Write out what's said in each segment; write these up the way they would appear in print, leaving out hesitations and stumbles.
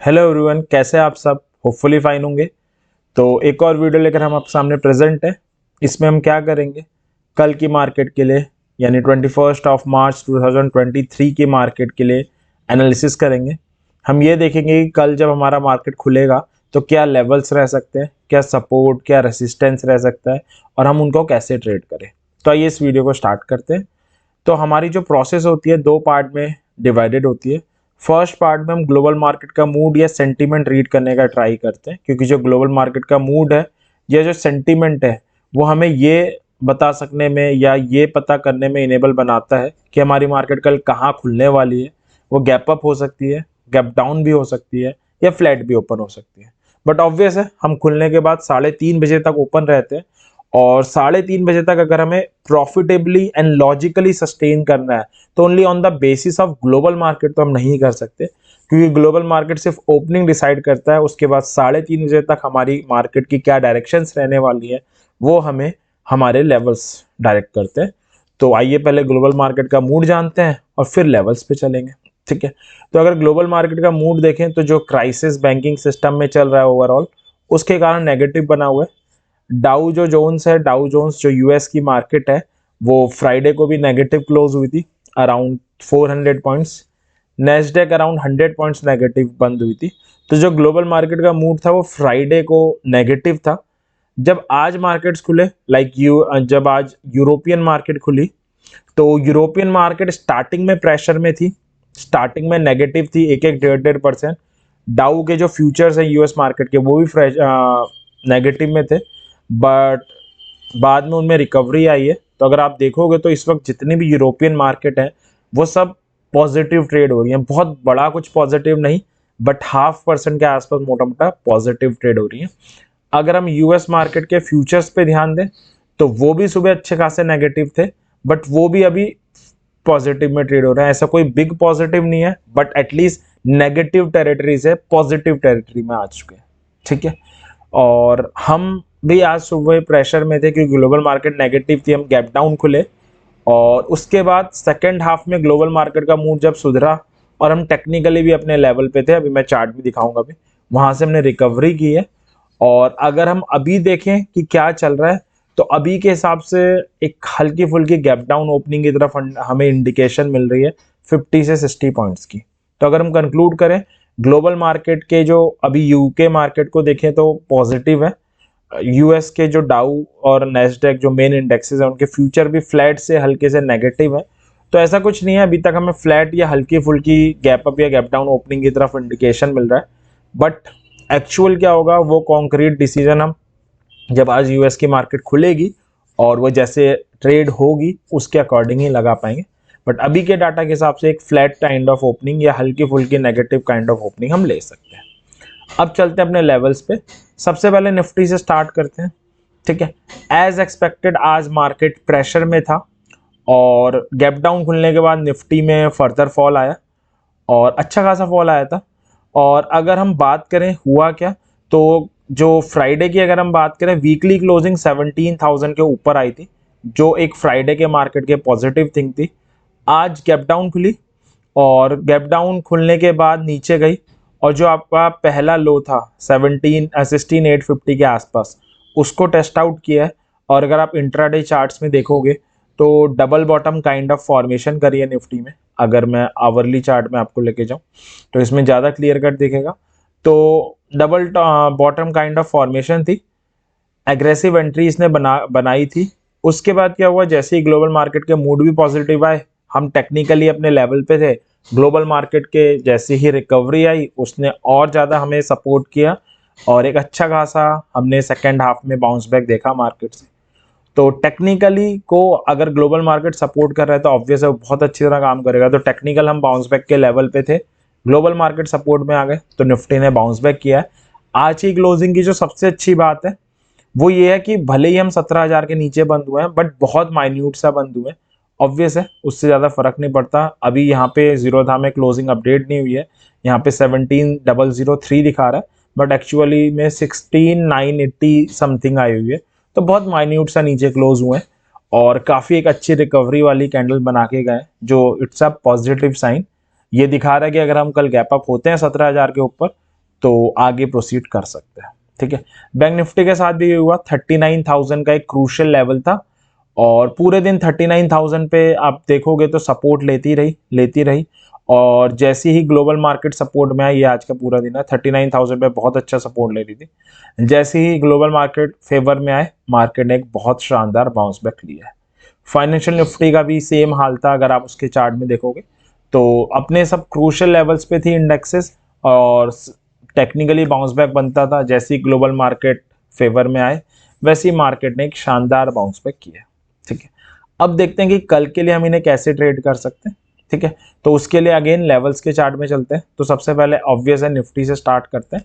Hello everyone, कैसे आप सब? होपफुली फाइन होंगे। तो एक और वीडियो लेकर हम आपके सामने प्रेजेंट है। इसमें हम क्या करेंगे, कल की मार्केट के लिए यानी 21 मार्च 2023 की मार्केट के लिए एनालिसिस करेंगे। हम ये देखेंगे कि कल जब हमारा मार्केट खुलेगा तो क्या लेवल्स रह सकते हैं, क्या सपोर्ट, क्या रेसिस्टेंस रह सकता है और हम उनको कैसे ट्रेड करें। तो आइए इस वीडियो को स्टार्ट करते हैं। तो हमारी जो प्रोसेस होती है दो पार्ट में डिवाइडेड होती है। फर्स्ट पार्ट में हम ग्लोबल मार्केट का मूड या सेंटीमेंट रीड करने का ट्राई करते हैं, क्योंकि जो ग्लोबल मार्केट का मूड है या जो सेंटीमेंट है वो हमें ये बता सकने में या ये पता करने में इनेबल बनाता है कि हमारी मार्केट कल कहाँ खुलने वाली है। वो गैप अप हो सकती है, गैप डाउन भी हो सकती है या फ्लैट भी ओपन हो सकती है। बट ऑब्वियस है, हम खुलने के बाद 3:30 बजे तक ओपन रहते हैं और 3:30 बजे तक अगर हमें प्रॉफिटेबली एंड लॉजिकली सस्टेन करना है तो only on the basis of global market तो हम नहीं कर सकते, क्योंकि ग्लोबल मार्केट सिर्फ ओपनिंग डिसाइड करता है। उसके बाद 3:30 बजे तक हमारी मार्केट की क्या डायरेक्शंस रहने वाली है वो हमें हमारे लेवल्स डायरेक्ट करते हैं। तो आइए पहले ग्लोबल मार्केट का मूड जानते हैं और फिर लेवल्स पे चलेंगे। ठीक है, तो अगर ग्लोबल मार्केट का मूड देखें तो जो क्राइसिस बैंकिंग सिस्टम में चल रहा है ओवरऑल, उसके कारण नेगेटिव बना हुआ है। डाउ जो जोन्स है, डाउ जोन्स जो यूएस की मार्केट है, वो फ्राइडे को भी नेगेटिव क्लोज हुई थी around 400 points. Nasdaq around 100 points negative बंद हुई थी। तो जो ग्लोबल मार्केट का मूड था वो फ्राइडे को नेगेटिव था। जब आज मार्केट्स खुले जब आज यूरोपियन मार्केट खुली तो यूरोपियन मार्केट स्टार्टिंग में प्रेशर में थी, स्टार्टिंग में नेगेटिव थी, एक एक 1.5%। डाउ के जो फ्यूचर्स है यूएस मार्केट के वो भी नेगेटिव में थे, बट बाद में उनमें रिकवरी आई है। तो अगर आप देखोगे तो इस वक्त जितनी भी यूरोपियन मार्केट है वो सब पॉजिटिव ट्रेड हो रही है। बहुत बड़ा कुछ पॉजिटिव नहीं, बट 0.5% के आसपास मोटा मोटा पॉजिटिव ट्रेड हो रही है। अगर हम यूएस मार्केट के फ्यूचर्स पे ध्यान दें तो वो भी सुबह अच्छे खासे नेगेटिव थे, बट वो भी अभी पॉजिटिव में ट्रेड हो रहे हैं। ऐसा कोई बिग पॉजिटिव नहीं है, बट एटलीस्ट नेगेटिव टेरिटरी से पॉजिटिव टेरिटरी में आ चुके हैं। ठीक है, और हम भी आज सुबह प्रेशर में थे क्योंकि ग्लोबल मार्केट नेगेटिव थी, हम गैप डाउन खुले और उसके बाद सेकेंड हाफ में ग्लोबल मार्केट का मूड जब सुधरा और हम टेक्निकली भी अपने लेवल पे थे, अभी मैं चार्ट भी दिखाऊंगा, अभी वहां से हमने रिकवरी की है। और अगर हम अभी देखें कि क्या चल रहा है तो अभी के हिसाब से एक हल्की फुल्की गैप डाउन ओपनिंग की तरफ हमें इंडिकेशन मिल रही है 50 से 60 पॉइंट्स की। तो अगर हम कंक्लूड करें ग्लोबल मार्केट के, जो अभी यूके मार्केट को देखें तो पॉजिटिव है। यूएस के जो डाउ और नेस्डेक जो मेन इंडेक्सेस है उनके फ्यूचर भी फ्लैट से हल्के से नेगेटिव है। तो ऐसा कुछ नहीं है, अभी तक हमें फ्लैट या हल्की फुल्की गैप अप या गैप डाउन ओपनिंग की तरफ इंडिकेशन मिल रहा है। बट एक्चुअल क्या होगा वो कॉन्क्रीट डिसीजन हम जब आज यूएस की मार्केट खुलेगी और वो जैसे ट्रेड होगी उसके अकॉर्डिंग ही लगा पाएंगे। बट अभी के डाटा के हिसाब से एक फ्लैट काइंड ऑफ ओपनिंग या हल्की फुल्की नेगेटिव काइंड ऑफ ओपनिंग हम ले सकते हैं। अब चलते हैं अपने लेवल्स पे। सबसे पहले निफ्टी से स्टार्ट करते हैं। ठीक है, एज एक्सपेक्टेड आज मार्केट प्रेशर में था और गैप डाउन खुलने के बाद निफ्टी में फर्दर फॉल आया और अच्छा खासा फॉल आया था। और अगर हम बात करें हुआ क्या, तो जो फ्राइडे की अगर हम बात करें, वीकली क्लोजिंग 17,000 के ऊपर आई थी, जो एक फ्राइडे के मार्केट के पॉजिटिव थिंग थी। आज गैप डाउन खुली और गैप डाउन खुलने के बाद नीचे गई और जो आपका पहला लो था 16,850 के आसपास उसको टेस्ट आउट किया है। और अगर आप इंट्राडे चार्ट्स में देखोगे तो double bottom kind of formation करी है निफ्टी में। अगर मैं आवरली चार्ट में आपको लेके जाऊं तो इसमें ज़्यादा क्लियर कट दिखेगा। तो double bottom kind of formation थी, एग्रेसिव एंट्री इसने बनाई थी। उसके बाद क्या हुआ, जैसे ही ग्लोबल मार्केट के मूड भी पॉजिटिव आए, हम टेक्निकली अपने लेवल पे थे, ग्लोबल मार्केट के जैसे ही रिकवरी आई उसने और ज़्यादा हमें सपोर्ट किया और एक अच्छा खासा हमने सेकेंड हाफ में बाउंस बैक देखा मार्केट से। तो टेक्निकली को अगर ग्लोबल मार्केट सपोर्ट कर रहा है तो ऑब्वियस है वो बहुत अच्छी तरह काम करेगा। तो टेक्निकल हम बाउंस बैक के लेवल पे थे, ग्लोबल मार्केट सपोर्ट में आ गए तो निफ्टी ने बाउंस बैक किया है। आज की क्लोजिंग की जो सबसे अच्छी बात है वो ये है कि भले ही हम 17,000 के नीचे बंद हुए हैं बट बहुत माइन्यूट सा बंद हुए हैं। ऑब्वियस है उससे ज़्यादा फर्क नहीं पड़ता। अभी यहाँ पे जीरोधा में क्लोजिंग अपडेट नहीं हुई है, यहाँ पे 17,003 दिखा रहा है बट एक्चुअली में 16,980 समथिंग आई हुई है। तो बहुत माइन्यूट सा नीचे क्लोज हुए हैं और काफ़ी एक अच्छी रिकवरी वाली कैंडल बना के गए, जो इट्स अ पॉजिटिव साइन। ये दिखा रहा है कि अगर हम कल गैप अप होते हैं 17,000 के ऊपर तो आगे प्रोसीड कर सकते हैं। ठीक है, बैंक निफ्टी के साथ भी ये हुआ, 39,000 का एक क्रूशियल लेवल था और पूरे दिन 39,000 पे आप देखोगे तो सपोर्ट लेती रही और जैसे ही ग्लोबल मार्केट सपोर्ट में आई, ये आज का पूरा दिन है, 39,000 पे बहुत अच्छा सपोर्ट ले रही थी। जैसे ही ग्लोबल मार्केट फेवर में आए, मार्केट ने एक बहुत शानदार बाउंस बैक लिया है। फाइनेंशियल निफ्टी का भी सेम हाल था, अगर आप उसके चार्ट में देखोगे तो अपने सब क्रूशियल लेवल्स पे थी इंडेक्सेस और टेक्निकली बाउंस बैक बनता था। जैसे ही ग्लोबल मार्केट फेवर में आए, वैसे ही मार्केट ने एक शानदार बाउंस बैक किया। ठीक है, अब देखते हैं कि कल के लिए हम इन्हें कैसे ट्रेड कर सकते हैं। ठीक है, तो उसके लिए अगेन लेवल्स के चार्ट में चलते हैं। तो सबसे पहले ऑब्वियस है, निफ्टी से स्टार्ट करते हैं।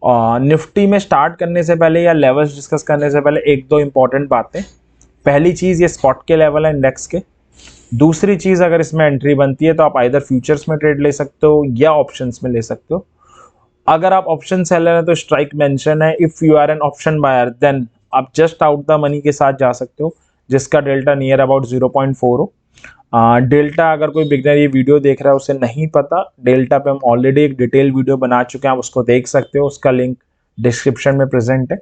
और निफ्टी में स्टार्ट करने से पहले या लेवल्स डिस्कस करने से पहले एक दो इंपॉर्टेंट बातें। पहली चीज़, ये स्पॉट के लेवल है इंडेक्स के। दूसरी चीज़, अगर इसमें एंट्री बनती है तो आप आइदर फ्यूचर्स में ट्रेड ले सकते हो या ऑप्शंस में ले सकते हो। अगर आप ऑप्शन सेलर हैं तो स्ट्राइक मेंशन है। If you are an option buyer then आप जस्ट आउट द मनी के साथ जा सकते हो, जिसका डेल्टा नियर अबाउट 0.4 हो। डेल्टा, अगर कोई बिगनर ये वीडियो देख रहा है उसे नहीं पता, डेल्टा पे हम ऑलरेडी एक डिटेल वीडियो बना चुके हैं, आप उसको देख सकते हो, उसका लिंक डिस्क्रिप्शन में प्रेजेंट है।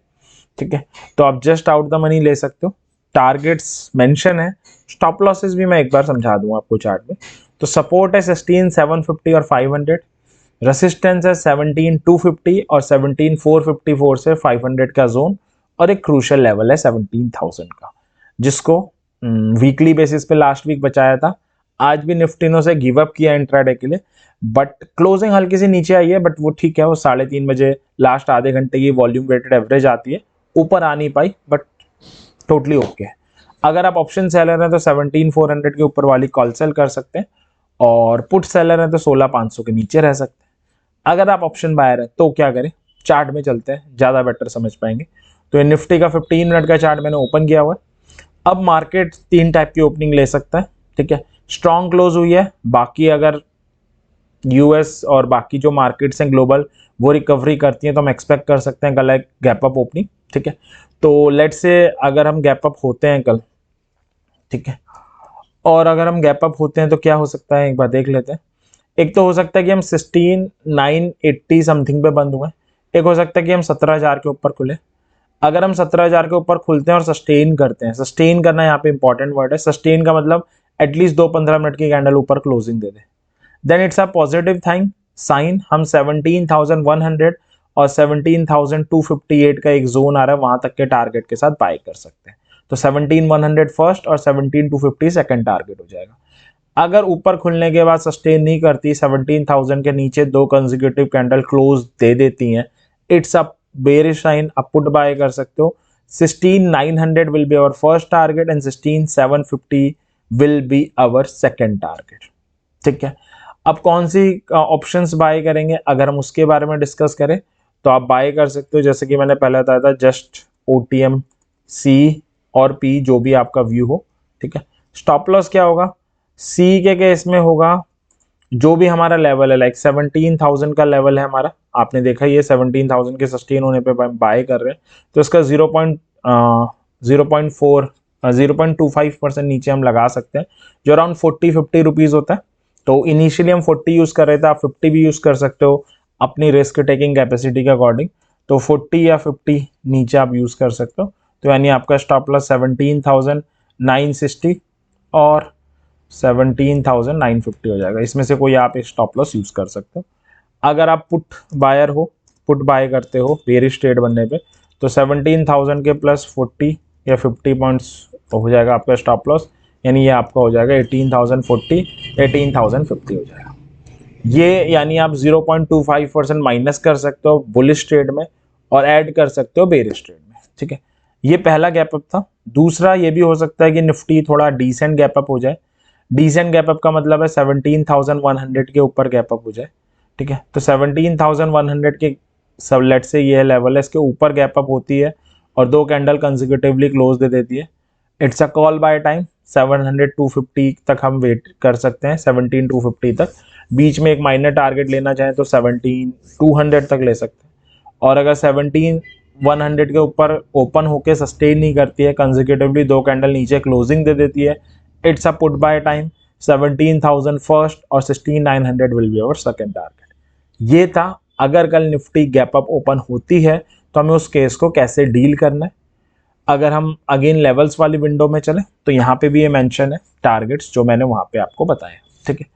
ठीक है, तो आप जस्ट आउट द मनी ले सकते हो। टारगेट्स मेंशन है, स्टॉप लॉसेस भी मैं एक बार समझा दूंगा आपको चार्ट में। तो सपोर्ट है 16,750 और 500, रेसिस्टेंस है 17,250 और 17,454 से 500 का जोन, और एक क्रूशियल लेवल है 17,000 का, जिसको वीकली बेसिस पे लास्ट वीक बचाया था। आज भी निफ्टी ने उसे गिव अप किया इंट्राडे के लिए, बट क्लोजिंग हल्की सी नीचे आई है, बट वो ठीक है, वो 3:30 बजे लास्ट आधे घंटे की वॉल्यूम वेटेड एवरेज आती है, ऊपर आ नहीं पाई, बट टोटली ओके है। अगर आप ऑप्शन सेलर हैं तो 17,400 के ऊपर वाली कॉल सेल कर सकते हैं, और पुट सेलर हैं तो 16,500 के नीचे रह सकते हैं। अगर आप ऑप्शन बायर हैं तो क्या करें, चार्ट में चलते हैं, ज़्यादा बेटर समझ पाएंगे। तो ये निफ्टी का 15 मिनट का चार्ट मैंने ओपन किया हुआ है। अब मार्केट 3 टाइप की ओपनिंग ले सकता है। ठीक है, स्ट्रॉन्ग क्लोज हुई है, बाकी अगर यूएस और बाकी जो मार्केट्स हैं ग्लोबल वो रिकवरी करती हैं तो हम एक्सपेक्ट कर सकते हैं कल एक गैप अप ओपनिंग। ठीक है, तो लेट्स से अगर हम गैप अप होते हैं कल, ठीक है, और अगर हम गैप अप होते हैं तो क्या हो सकता है, एक बार देख लेते हैं। एक तो हो सकता है कि हम 16,980 समथिंग पे बंद हुए, एक हो सकता है कि हम 17,000 के ऊपर खुले। अगर हम 17,000 के ऊपर खुलते हैं और सस्टेन करते हैं, सस्टेन करना यहाँ पे इंपॉर्टेंट वर्ड है, सस्टेन का मतलब एटलीस्ट 2-15 मिनट की कैंडल ऊपर क्लोजिंग दे दे, then it's a positive thing sign. हम 17,100 और 17,258 का एक जोन आ रहा है, वहां तक के टारगेट के साथ बाय कर सकते हैं। तो 17,100 फर्स्ट और 17,250 सेकंड टारगेट हो जाएगा। अगर ऊपर खुलने के बाद सस्टेन नहीं करती, 17,000 के नीचे 2 कंसेक्यूटिव कैंडल क्लोज दे देती हैं, इट्स अ बेरिश साइन, आप पुट बाय कर सकते हो। 16,900 will be our first target and 16,750 will be our second target. ठीक है, अब कौन सी ऑप्शंस बाय करेंगे, अगर हम उसके बारे में डिस्कस करें तो आप बाय कर सकते हो, जैसे कि मैंने पहले बताया था, जस्ट ओटीएम, सी और पी, जो भी आपका व्यू हो। ठीक है, स्टॉप लॉस क्या होगा, सी के केस में होगा जो भी हमारा लेवल है, लाइक 17,000 का लेवल है हमारा, आपने देखा ये 17,000 के सस्टेन होने पे बाय कर रहे हैं, तो इसका 0.25% नीचे हम लगा सकते हैं, जो अराउंड 40-50 रुपीज़ होता है। तो इनिशियली हम 40 यूज़ कर रहे थे, आप 50 भी यूज़ कर सकते हो अपनी रिस्क टेकिंग कैपेसिटी के अकॉर्डिंग। तो 40 या 50 नीचे आप यूज़ कर सकते हो। तो यानी आपका स्टॉप लॉस 17,960 और 17,950 हो जाएगा, इसमें से कोई आप एक स्टॉप लॉस यूज़ कर सकते हो। अगर आप पुट बायर हो, पुट बाय करते हो बेरिश ट्रेड बनने पे, तो 17,000 के प्लस 40 या 50 पॉइंट्स हो जाएगा आपका स्टॉप लॉस, यानी ये आपका हो जाएगा 18,040, 18,050 हो जाएगा। ये यानी आप 0.25% माइनस कर सकते हो बुलिश ट्रेड में और ऐड कर सकते हो बेरिश ट्रेड में। ठीक है, ये पहला गैप अप था। दूसरा ये भी हो सकता है कि निफ्टी थोड़ा डिसेंट गैप अप हो जाए। डिसेंट गैप अप का मतलब है 17,100 के ऊपर गैप अप हो जाए। ठीक है, तो 17,100 के सब लेट से ये लेवल है, इसके ऊपर गैप अप होती है और 2 कैंडल कंसेक्यूटिवली क्लोज दे देती है, it's a call by time. 700-250 तक हम वेट कर सकते हैं, 17,250 तक। बीच में एक माइनर टारगेट लेना चाहें तो 17,200 तक ले सकते हैं। और अगर 17,100 के ऊपर ओपन होके सस्टेन नहीं करती है, कंसेक्यूटिवली 2 कैंडल नीचे क्लोजिंग दे देती है, it's a put buy time. 17,000 first और 16,900 will be our second target. ये था अगर कल निफ्टी गैप अप ओपन होती है तो हमें उस केस को कैसे डील करना है। अगर हम अगेन लेवल्स वाली विंडो में चले तो यहाँ पे भी ये मेंशन है टारगेट्स जो मैंने वहाँ पे आपको बताया, ठीक है।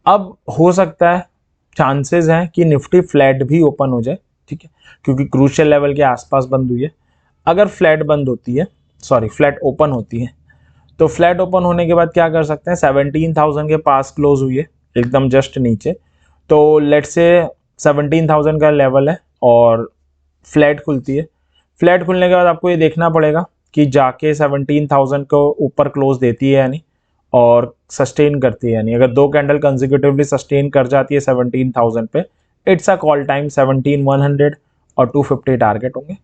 अब हो सकता है, चांसेस हैं कि निफ्टी फ्लैट भी ओपन हो जाए, ठीक है, क्योंकि क्रूशियल लेवल के आसपास बंद हुई है। अगर फ्लैट बंद होती है, सॉरी फ्लैट ओपन होती है, तो फ्लैट ओपन होने के बाद क्या कर सकते हैं, 17,000 के पास क्लोज हुई है एकदम जस्ट नीचे, तो लेट्स से 17,000 का लेवल है और फ्लैट खुलती है। फ्लैट खुलने के बाद आपको ये देखना पड़ेगा कि जाके 17,000 को ऊपर क्लोज देती है यानी, और सस्टेन करती है यानी। अगर दो कैंडल कंसेक्यूटिवली सस्टेन कर जाती है 17,000 पे, इट्स अ कॉल टाइम। 17,100 और 250 टारगेट होंगे।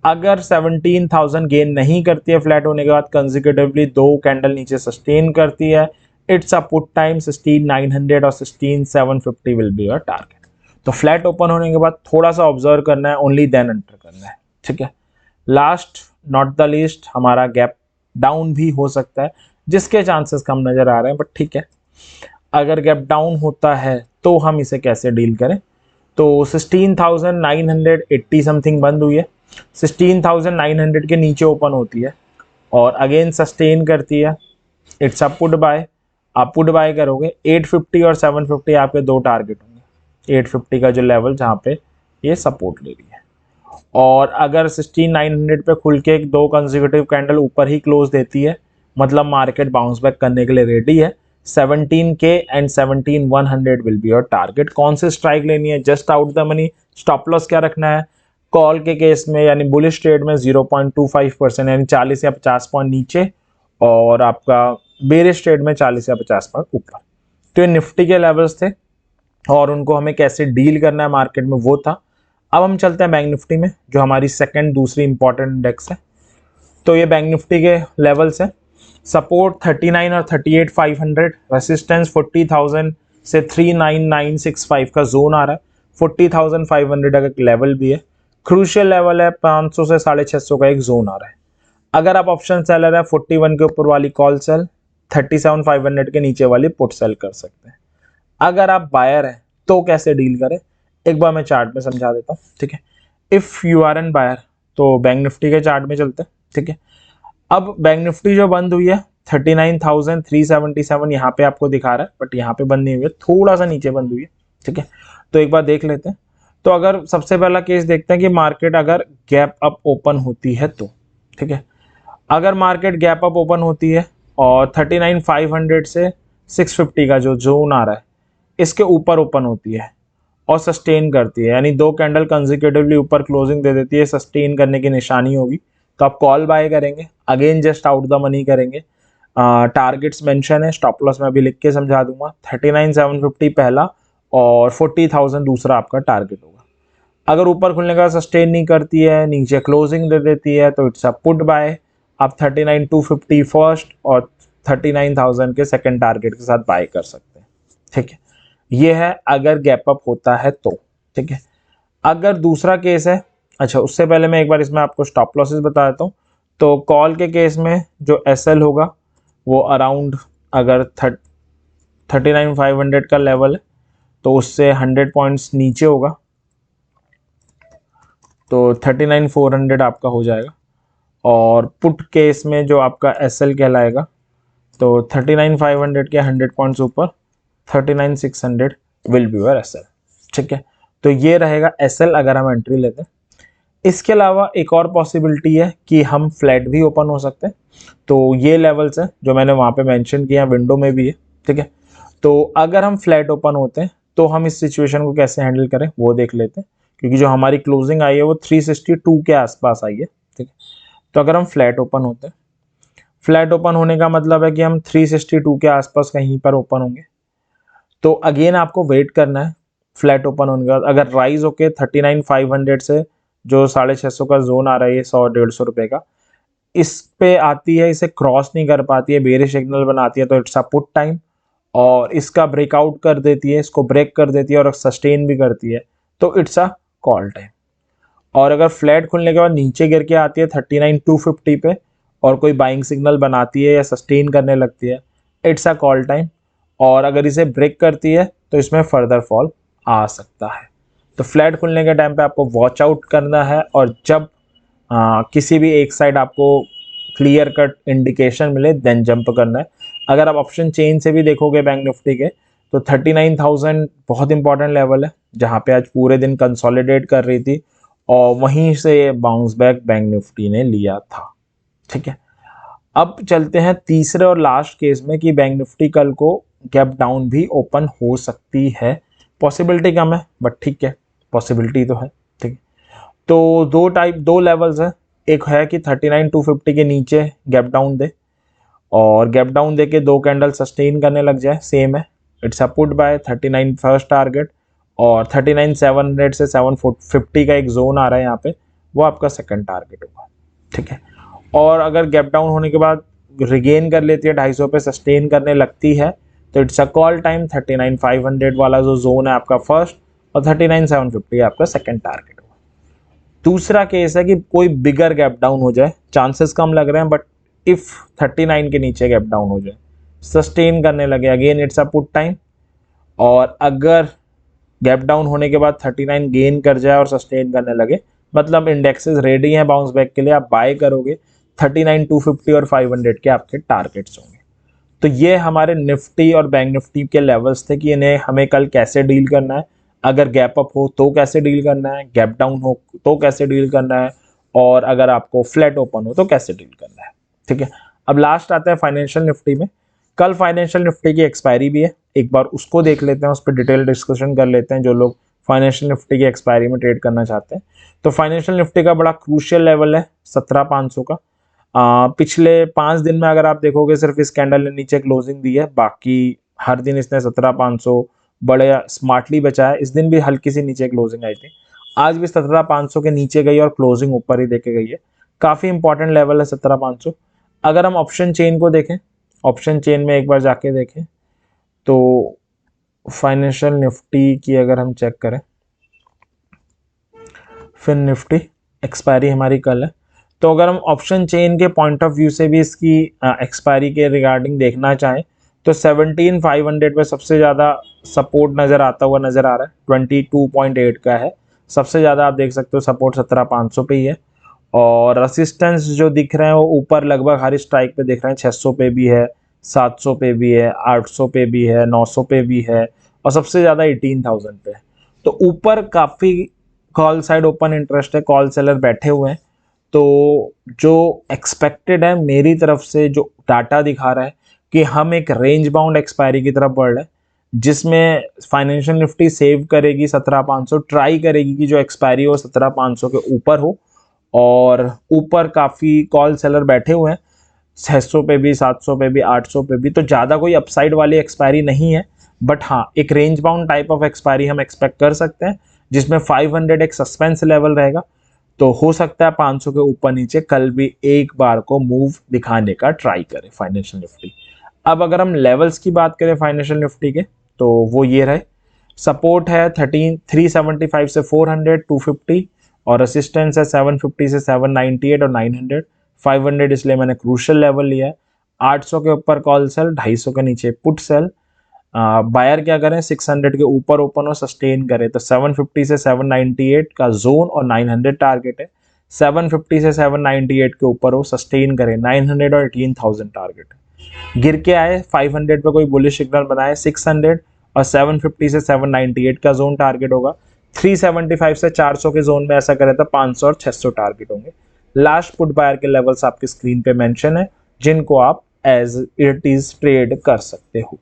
अगर 17,000 गेन नहीं करती है फ्लैट होने के बाद, कंसेक्यूटिवली दो कैंडल नीचे सस्टेन करती है, इट्स अ पुट टाइम। 16,900 और 16,750 विल बी योर टारगेट। तो फ्लैट ओपन होने के बाद थोड़ा सा ऑब्जर्व करना है, ओनली देन एंटर करना है, ठीक है। लास्ट नॉट द लीस्ट, हमारा गैप डाउन भी हो सकता है जिसके चांसेस कम नजर आ रहे हैं, बट ठीक है। अगर गैप डाउन होता है तो हम इसे कैसे डील करें। तो 16,980 समथिंग बंद हुई है, 16,900 के नीचे ओपन होती है और अगेन सस्टेन करती है, इट्स अ पुट बाय। आप पुट बाय करोगे, 850 और 750 आपके दो टारगेट होंगे। 850 का जो लेवल जहाँ पे ये सपोर्ट ले रही है, और अगर 16,900 पे खुल के दो कंसेक्यूटिव कैंडल ऊपर ही क्लोज देती है, मतलब मार्केट बाउंस बैक करने के लिए रेडी है। 17K and 17,100 will be your target. कौन सी स्ट्राइक लेनी है, just out the money. Stop loss क्या रखना है, कॉल के केस में यानी बुलिश ट्रेड में 0.25% यानी 40 या 50 पॉइंट नीचे, और आपका बेरिश ट्रेड में 40 या 50 पॉइंट ऊपर। तो ये निफ्टी के लेवल्स थे और उनको हमें कैसे डील करना है मार्केट में वो था। अब हम चलते हैं बैंक निफ्टी में, जो हमारी सेकंड दूसरी इंपॉर्टेंट इंडेक्स है। तो ये बैंक निफ्टी के लेवल्स है। सपोर्ट 39 और 38,500, रेसिस्टेंस 40,000 से 39,965 का जोन आ रहा है। 40,500 का एक लेवल भी है। क्रूशियल लेवल है 500 से 650 का एक जोन आ रहा है। अगर आप ऑप्शन सेलर है, 41 के ऊपर वाली कॉल सेल, 37,500 के नीचे वाली पुट सेल कर सकते हैं। अगर आप बायर है तो कैसे डील करें, एक बार मैं चार्ट में समझा देता हूँ, ठीक है। If you are an buyer तो बैंक निफ्टी के चार्ट में चलते हैं, ठीक है। अब बैंक निफ्टी जो बंद हुई है 39,377 यहाँ पे आपको दिखा रहा है, बट यहाँ पे बंद नहीं हुई है, थोड़ा सा नीचे बंद हुई है, ठीक है। तो एक बार देख लेते हैं। तो अगर सबसे पहला केस देखते हैं कि मार्केट अगर गैप अप ओपन होती है तो, ठीक है। अगर मार्केट गैप अप ओपन होती है और 39,500 से 650 का जो जोन आ रहा है इसके ऊपर ओपन होती है और सस्टेन करती है, यानी दो कैंडल कंसेक्यूटिवली ऊपर क्लोजिंग दे देती है, सस्टेन करने की निशानी होगी, तो आप कॉल बाय करेंगे। Again just out the money करेंगे। टारगेट्स मेंशन है, स्टॉप लॉस मैं अभी लिख के समझा दूंगा। 39,750 पहला और 40,000 दूसरा आपका टारगेट होगा। अगर ऊपर खुलने का सस्टेन नहीं करती है, नीचे क्लोजिंग दे देती है, तो इट्स अ पुट बाय। आप 39,250 फर्स्ट और 39,000 के सेकंड टारगेट के साथ बाय कर सकते हैं, ठीक है। ये है अगर गैप अप होता है तो, ठीक है। अगर दूसरा केस है, अच्छा उससे पहले मैं एक बार इसमें आपको स्टॉप लॉसेस बता देता हूँ। तो कॉल के केस में जो एसएल होगा वो अराउंड, अगर 39,500 का लेवल है तो उससे 100 पॉइंट्स नीचे होगा, तो 39,400 आपका हो जाएगा। और पुट केस में जो आपका एसएल कहलाएगा, तो 39,500 के 100 पॉइंट्स ऊपर 39,600 विल बी योर एसएल, ठीक है। तो ये रहेगा एसएल अगर हम एंट्री लेते हैं। इसके अलावा एक और पॉसिबिलिटी है कि हम फ्लैट भी ओपन हो सकते हैं। तो ये लेवल्स हैं जो मैंने वहाँ पे मेंशन किया, विंडो में भी है, ठीक है। तो अगर हम फ्लैट ओपन होते हैं तो हम इस सिचुएशन को कैसे हैंडल करें वो देख लेते हैं, क्योंकि जो हमारी क्लोजिंग आई है वो 362 के आसपास आई है, ठीक है। तो अगर हम फ्लैट ओपन होते हैं, फ्लैट ओपन होने का मतलब है कि हम 362 के आसपास कहीं पर ओपन होंगे। तो अगेन आपको वेट करना है फ्लैट ओपन होने के बाद। अगर राइज होके 39,500 से जो 650 का जोन आ रहा है, 100-150 रुपए का, इस पे आती है, इसे क्रॉस नहीं कर पाती है, बेरिश सिग्नल बनाती है, तो इट्स अ पुट टाइम। और इसका ब्रेकआउट कर देती है, इसको ब्रेक कर देती है और सस्टेन भी करती है, तो इट्स अ कॉल टाइम। और अगर फ्लैट खुलने के बाद नीचे गिर के आती है 39,250 पे और कोई बाइंग सिग्नल बनाती है या सस्टेन करने लगती है, इट्स अ कॉल टाइम। और अगर इसे ब्रेक करती है तो इसमें फर्दर फॉल आ सकता है। तो फ्लैट खुलने के टाइम पे आपको वॉच आउट करना है, और जब किसी भी एक साइड आपको क्लियर कट इंडिकेशन मिले देन जंप करना है। अगर आप ऑप्शन चेन से भी देखोगे बैंक निफ्टी के, तो 39,000 बहुत इंपॉर्टेंट लेवल है, जहां पे आज पूरे दिन कंसोलिडेट कर रही थी, और वहीं से बाउंस बैक बैंक निफ्टी ने लिया था। ठीक है, अब चलते हैं तीसरे और लास्ट केस में कि बैंक निफ्टी कल को गैप डाउन भी ओपन हो सकती है। पॉसिबिलिटी कम है बट ठीक है, पॉसिबिलिटी तो है। ठीक है, तो दो लेवल्स है। एक है कि 39,250 के नीचे गैप डाउन दे, और गैप डाउन दे के 2 कैंडल सस्टेन करने लग जाए, सेम है। It's support bye 39 first target, और 39,700 से 750 का एक जोन आ रहा है यहाँ पे, वो आपका सेकंड टारगेट होगा। ठीक है, और अगर गैप डाउन होने के बाद रिगेन कर लेती है 250 पे, सस्टेन करने लगती है, तो इट्स अ कॉल टाइम। 39,500 वाला जो जोन है आपका फर्स्ट, और 39,750 आपका सेकंड टारगेट होगा। दूसरा केस है कि कोई बिगर गैप डाउन हो जाए, चांसेस कम लग रहे हैं, बट इफ 39 के नीचे गैप डाउन हो जाए, सस्टेन करने लगे, again it's a put time. और अगर गैप डाउन होने के बाद 39 गेन कर जाए और सस्टेन करने लगे, मतलब इंडेक्सेस रेडी हैं बाउंस बैक के लिए, आप बाय करोगे। 39,250 और 500 के आपके टारगेट्स होंगे। तो ये हमारे निफ्टी और बैंक निफ्टी के लेवल्स थे कि इन्हें हमें कल कैसे डील करना है। अगर गैप अप हो तो कैसे डील करना है, गैप डाउन हो तो कैसे डील करना है, और अगर आपको फ्लैट ओपन हो तो कैसे डील करना है। ठीक है, अब लास्ट आता है फाइनेंशियल निफ्टी में। कल फाइनेंशियल निफ्टी की एक्सपायरी भी है, एक बार उसको देख लेते हैं, उस पर डिटेल डिस्कशन कर लेते हैं जो लोग फाइनेंशियल निफ्टी की एक्सपायरी में ट्रेड करना चाहते हैं। तो फाइनेंशियल निफ्टी का बड़ा क्रूशियल लेवल है 17,500 का। पिछले 5 दिन में अगर आप देखोगे सिर्फ इस कैंडल ने नीचे क्लोजिंग दी है, बाकी हर दिन इसने 17,500 बड़े स्मार्टली बचाया। इस दिन भी हल्की सी नीचे क्लोजिंग आई थी, आज भी 17,500 के नीचे गई और क्लोजिंग ऊपर ही देके गई है। काफी इंपॉर्टेंट लेवल है 17,500। अगर हम ऑप्शन चेन को देखें, ऑप्शन चेन में एक बार जाके देखें, तो फाइनेंशियल निफ्टी की अगर हम चेक करें, फिन निफ्टी एक्सपायरी हमारी कल है, तो अगर हम ऑप्शन चेन के पॉइंट ऑफ व्यू से भी इसकी एक्सपायरी के रिगार्डिंग देखना चाहें, तो 17,500 पे सबसे ज़्यादा सपोर्ट नज़र आता हुआ नज़र आ रहा है, 22.8 का है। सबसे ज़्यादा आप देख सकते हो सपोर्ट 17,500 पे ही है, और रेसिस्टेंस जो दिख रहे हैं वो ऊपर लगभग हर स्ट्राइक पे दिख रहे हैं। 600 पे भी है, 700 पे भी है, 800 पे भी है, 900 पे भी है, और सबसे ज़्यादा 18,000 पे है। तो ऊपर काफ़ी कॉल साइड ओपन इंटरेस्ट है, कॉल सेलर बैठे हुए हैं। तो जो एक्सपेक्टेड है मेरी तरफ से, जो डाटा दिखा रहा है कि हम एक रेंज बाउंड एक्सपायरी की तरफ बढ़ रहे हैं, जिसमें फाइनेंशियल निफ्टी सेव करेगी 17,500, ट्राई करेगी कि जो एक्सपायरी हो 17,500 के ऊपर हो, और ऊपर काफ़ी कॉल सेलर बैठे हुए हैं 600 पे भी, 700 पे भी, 800 पे भी। तो ज़्यादा कोई अपसाइड वाली एक्सपायरी नहीं है, बट हाँ एक range bound type of expiry हम एक्सपेक्ट कर सकते हैं, जिसमें 500 एक सस्पेंस लेवल रहेगा। तो हो सकता है 500 के ऊपर नीचे कल भी एक बार को मूव दिखाने का ट्राई करे फाइनेंशियल निफ्टी। अब अगर हम लेवल्स की बात करें फाइनेंशियल निफ्टी के, तो वो ये रहे। सपोर्ट है 375 से 400, 250, और रेसिस्टेंस है 750 से 798 और 900। 500 इसलिए मैंने क्रूशियल लेवल लिया है। 800 के ऊपर कॉल सेल, 250 के नीचे पुट सेल। बायर क्या करें, 600 के ऊपर ओपन और सस्टेन करे, तो 750 से 798 का जोन और 900 टारगेट है। 750 से 798 के ऊपर हो, सस्टेन करे, 900 और 18,000 टारगेट है। गिर के आए 500 पे कोई बुलिश सिग्नल बनाए, 600 और 750 से 798 का जोन टारगेट होगा। 375 से 400 के जोन में ऐसा करे तो 500 और 600 टारगेट होंगे। लास्ट पुट बायर के लेवल्स आपकी स्क्रीन पे मेंशन है, जिनको आप एज इट इज ट्रेड कर सकते हो।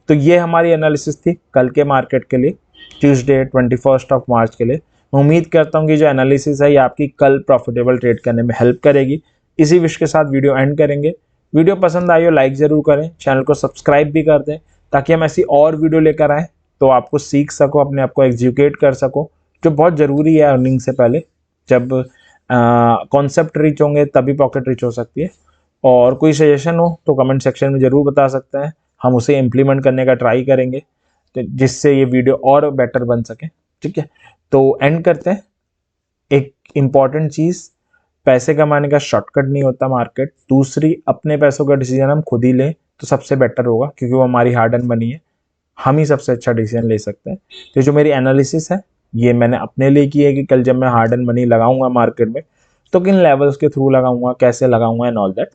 तो ये हमारी एनालिसिस थी कल के मार्केट के लिए, ट्यूसडे 21 ऑफ मार्च के लिए। मैं उम्मीद करता हूँ कि जो एनालिसिस है ये आपकी कल प्रॉफिटेबल ट्रेड करने में हेल्प करेगी। इसी विश के साथ वीडियो एंड करेंगे। वीडियो पसंद आई हो लाइक ज़रूर करें, चैनल को सब्सक्राइब भी कर दें, ताकि हम ऐसी और वीडियो लेकर आएँ तो आपको सीख सको, अपने आप को एग्जीक्यूट कर सको, जो बहुत ज़रूरी है अर्निंग से पहले। जब कॉन्सेप्ट रिच होंगे तभी पॉकेट रिच हो सकती है। और कोई सजेशन हो तो कमेंट सेक्शन में ज़रूर बता सकते हैं, हम उसे इम्प्लीमेंट करने का ट्राई करेंगे, तो जिससे ये वीडियो और बेटर बन सके। ठीक है, तो एंड करते हैं। एक इम्पॉर्टेंट चीज़, पैसे कमाने का शॉर्टकट नहीं होता मार्केट। दूसरी, अपने पैसों का डिसीजन हम खुद ही लें तो सबसे बेटर होगा, क्योंकि वो हमारी हार्ड अर्न मनी है, हम ही सबसे अच्छा डिसीजन ले सकते हैं। तो जो मेरी एनालिसिस है ये मैंने अपने लिए की है कि कल जब मैं हार्ड एंड मनी लगाऊंगा मार्केट में तो किन लेवल्स के थ्रू लगाऊंगा, कैसे लगाऊंगा एंड ऑल दैट।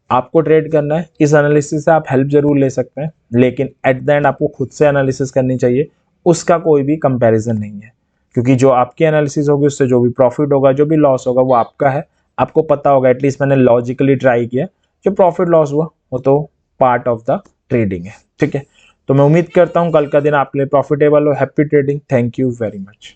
आपको ट्रेड करना है, इस एनालिसिस से आप हेल्प जरूर ले सकते हैं, लेकिन एट द एंड आपको खुद से एनालिसिस करनी चाहिए, उसका कोई भी कंपैरिजन नहीं है, क्योंकि जो आपकी एनालिसिस होगी उससे जो भी प्रॉफिट होगा जो भी लॉस होगा वो आपका है, आपको पता होगा। एटलीस्ट मैंने लॉजिकली ट्राई किया, जो प्रॉफिट लॉस हुआ वो तो पार्ट ऑफ द ट्रेडिंग है, ठीक है। तो मैं उम्मीद करता हूँ कल का दिन आपके लिए प्रॉफिटेबल हो। Happy trading, thank you very much.